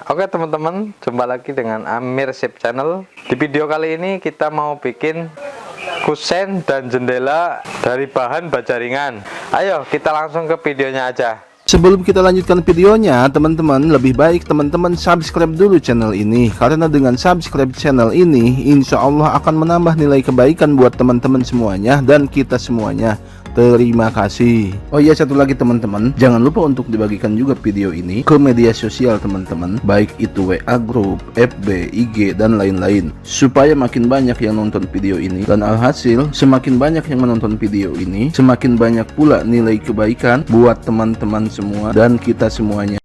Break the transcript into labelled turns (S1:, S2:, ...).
S1: Oke teman-teman, jumpa lagi dengan Amir Channel. Di video kali ini kita mau bikin kusen dan jendela dari bahan baja ringan. Ayo kita langsung ke videonya aja.
S2: Sebelum kita lanjutkan videonya, teman-teman, lebih baik teman-teman subscribe dulu channel ini. Karena dengan subscribe channel ini, insya Allah akan menambah nilai kebaikan buat teman-teman semuanya dan kita semuanya. Terima kasih. Oh iya, satu lagi teman-teman, jangan lupa untuk dibagikan juga video ini ke media sosial teman-teman, baik itu WA group, FB, IG, dan lain-lain, supaya makin banyak yang nonton video ini. Dan alhasil, semakin banyak yang menonton video ini, semakin banyak pula nilai kebaikan buat teman-teman semua dan kita semuanya.